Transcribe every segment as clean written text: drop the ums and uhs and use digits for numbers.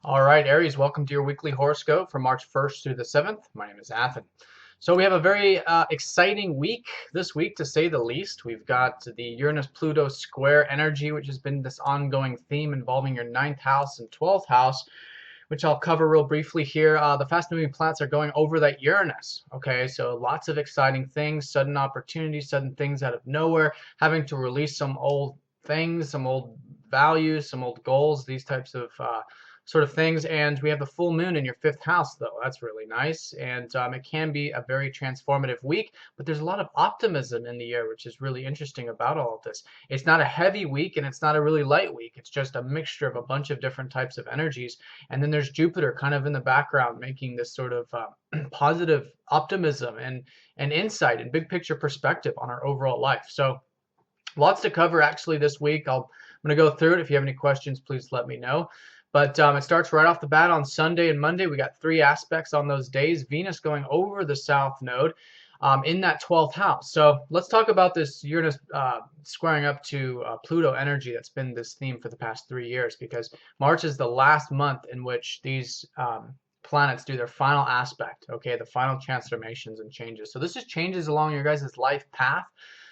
All right, Aries, welcome to your weekly horoscope for March 1st through the 7th. My name is Athen. So we have a very exciting week this week, to say the least. We've got the Uranus Pluto square energy, which has been this ongoing theme involving your ninth house and 12th house, which I'll cover real briefly here. The fast moving planets are going over that Uranus. Okay, so lots of exciting things, sudden opportunities, sudden things out of nowhere, having to release some old things, some old values, some old goals, these types of sort of things. And we have the full moon in your fifth house, though. That's really nice. And it can be a very transformative week, but there's a lot of optimism in the air, which is really interesting about all of this. It's not a heavy week and it's not a really light week. It's just a mixture of a bunch of different types of energies. And then there's Jupiter kind of in the background, making this sort of positive optimism and insight and big picture perspective on our overall life. So lots to cover actually this week. I'm going to go through it. If you have any questions, please let me know. But it starts right off the bat on Sunday and Monday. We got three aspects on those days. Venus going over the South Node in that 12th house. So let's talk about this Uranus squaring up to Pluto energy that's been this theme for the past 3 years, because March is the last month in which these planets do their final aspect, okay, the final transformations and changes. So this is changes along your guys' life path.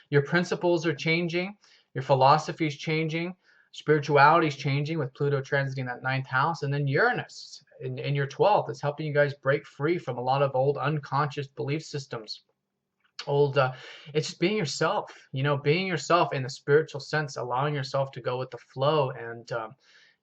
Your principles are changing, your philosophy is changing, spirituality is changing with Pluto transiting that ninth house, and then Uranus in your 12th is helping you guys break free from a lot of old unconscious belief systems. It's just being yourself, being yourself in the spiritual sense, allowing yourself to go with the flow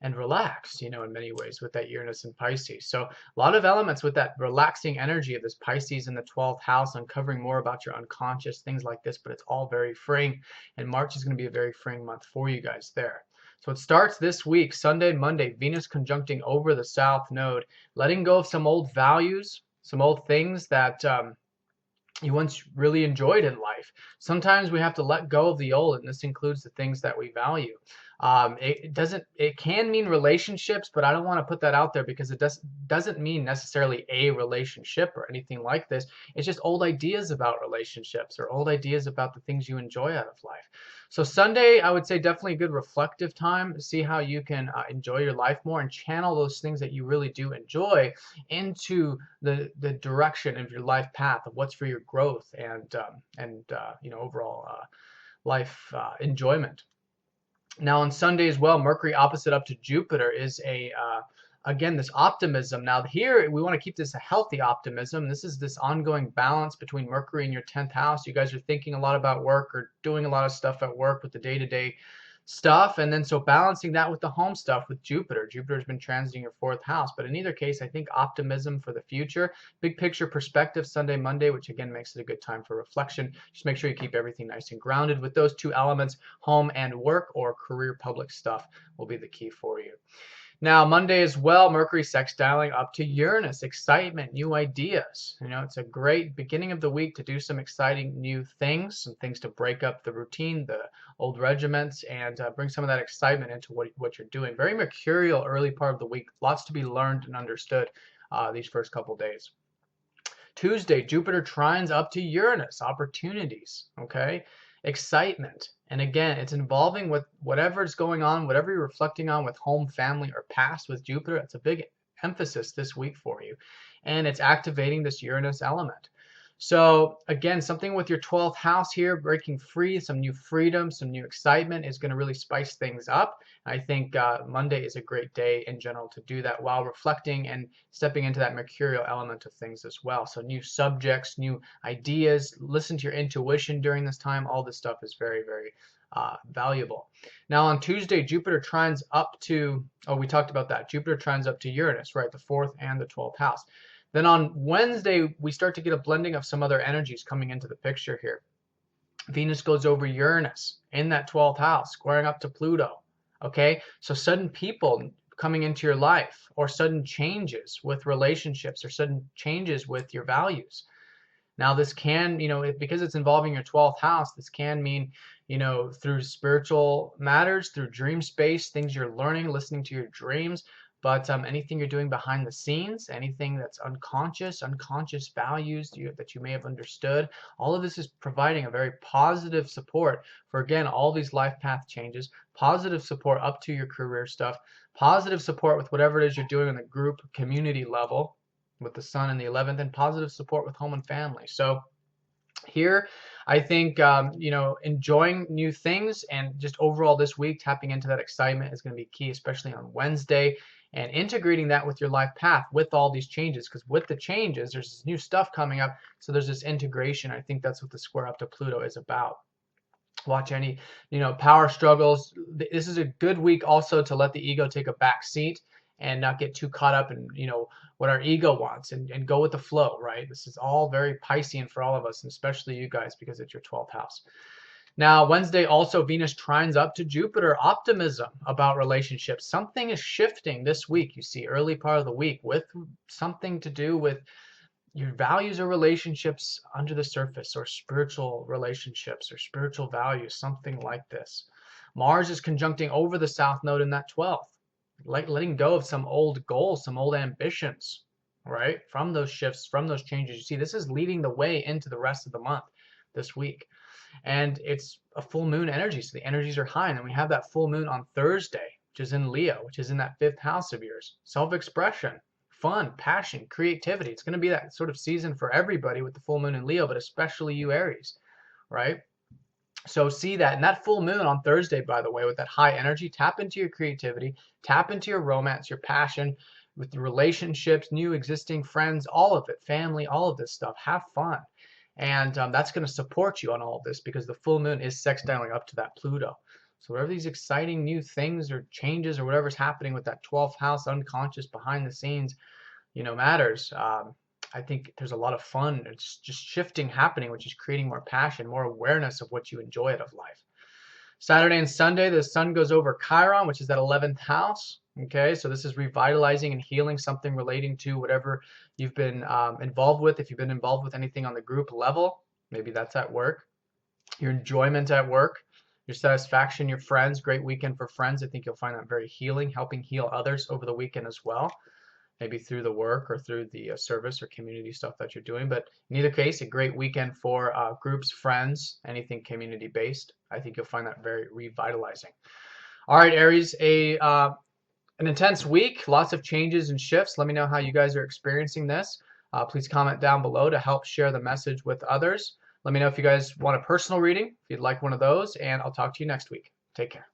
and relax, in many ways with that Uranus and Pisces. So a lot of elements with that relaxing energy of this Pisces in the 12th house, uncovering more about your unconscious, things like this, but it's all very freeing. And March is going to be a very freeing month for you guys there. So it starts this week, Sunday and Monday, Venus conjuncting over the South Node, letting go of some old values, some old things that you once really enjoyed in life. Sometimes we have to let go of the old, and this includes the things that we value. It can mean relationships, but I don't want to put that out there because it doesn't mean necessarily a relationship or anything like this. It's just old ideas about relationships or old ideas about the things you enjoy out of life. So Sunday, I would say definitely a good reflective time. See how you can enjoy your life more and channel those things that you really do enjoy into the direction of your life path of what's for your growth and overall life enjoyment. Now on Sunday as well, Mercury opposite up to Jupiter is again, this optimism. Now here we want to keep this a healthy optimism. This is this ongoing balance between Mercury and your 10th house. You guys are thinking a lot about work or doing a lot of stuff at work with the day-to-day stuff, and then so balancing that with the home stuff with Jupiter. Jupiter's been transiting your 4th house, but in either case, I think optimism for the future, big picture perspective Sunday, Monday, which again makes it a good time for reflection. Just make sure you keep everything nice and grounded with those two elements. Home and work or career public stuff will be the key for you. Now, Monday as well, Mercury sextiling up to Uranus. Excitement, new ideas. It's a great beginning of the week to do some exciting new things, some things to break up the routine, the old regiments, and bring some of that excitement into what you're doing. Very mercurial early part of the week. Lots to be learned and understood these first couple days. Tuesday, Jupiter trines up to Uranus. Opportunities, okay? Excitement. And again, it's involving with whatever is going on, whatever you're reflecting on with home, family, or past with Jupiter. It's a big emphasis this week for you. And it's activating this Uranus element. So again, something with your 12th house here, breaking free, some new freedom, some new excitement is going to really spice things up. I think Monday is a great day in general to do that while reflecting and stepping into that mercurial element of things as well. So new subjects, new ideas, listen to your intuition during this time. All this stuff is very, very valuable. Now on Tuesday, Jupiter trines up to, we talked about that. Jupiter trines up to Uranus, right? The 4th and the 12th house. Then on Wednesday, we start to get a blending of some other energies coming into the picture here. Venus goes over Uranus in that 12th house, squaring up to Pluto. Okay, so sudden people coming into your life, or sudden changes with relationships, or sudden changes with your values. Now this can, because it's involving your 12th house, this can mean, through spiritual matters, through dream space, things you're learning, listening to your dreams, But anything you're doing behind the scenes, anything that's unconscious values that you may have understood, all of this is providing a very positive support for, again, all these life path changes, positive support up to your career stuff, positive support with whatever it is you're doing on the group community level with the sun in the 11th, and positive support with home and family. So here, I think, enjoying new things and just overall this week, tapping into that excitement is going to be key, especially on Wednesday, and integrating that with your life path with all these changes, because with the changes, there's this new stuff coming up. So there's this integration. I think that's what the square up to Pluto is about. Watch any, power struggles. This is a good week also to let the ego take a back seat and not get too caught up in, what our ego wants, and go with the flow, right? This is all very Piscean for all of us, and especially you guys, because it's your 12th house. Now, Wednesday also, Venus trines up to Jupiter, optimism about relationships. Something is shifting this week, you see, early part of the week, with something to do with your values or relationships under the surface, or spiritual relationships or spiritual values, something like this. Mars is conjuncting over the South Node in that 12th. Like letting go of some old goals, some old ambitions, right? From those shifts, from those changes. You see, this is leading the way into the rest of the month this week. And it's a full moon energy, so the energies are high. And then we have that full moon on Thursday, which is in Leo, which is in that 5th house of yours. Self-expression, fun, passion, creativity. It's going to be that sort of season for everybody with the full moon in Leo, but especially you Aries, right? So see that, and that full moon on Thursday, by the way, with that high energy, tap into your creativity, tap into your romance, your passion, with the relationships, new existing friends, all of it, family, all of this stuff. Have fun. And that's going to support you on all of this, because the full moon is sextiling up to that Pluto. So whatever these exciting new things or changes or whatever's happening with that 12th house, unconscious, behind the scenes, matters. I think there's a lot of fun. It's just shifting happening, which is creating more passion, more awareness of what you enjoy out of life. Saturday and Sunday, the sun goes over Chiron, which is that 11th house. Okay, so this is revitalizing and healing something relating to whatever you've been involved with. If you've been involved with anything on the group level, maybe that's at work. Your enjoyment at work, your satisfaction, your friends. Great weekend for friends. I think you'll find that very healing, helping heal others over the weekend as well. Maybe through the work or through the service or community stuff that you're doing. But in either case, a great weekend for groups, friends, anything community based. I think you'll find that very revitalizing. All right, Aries, an intense week, lots of changes and shifts. Let me know how you guys are experiencing this. Please comment down below to help share the message with others. Let me know if you guys want a personal reading, if you'd like one of those, and I'll talk to you next week. Take care.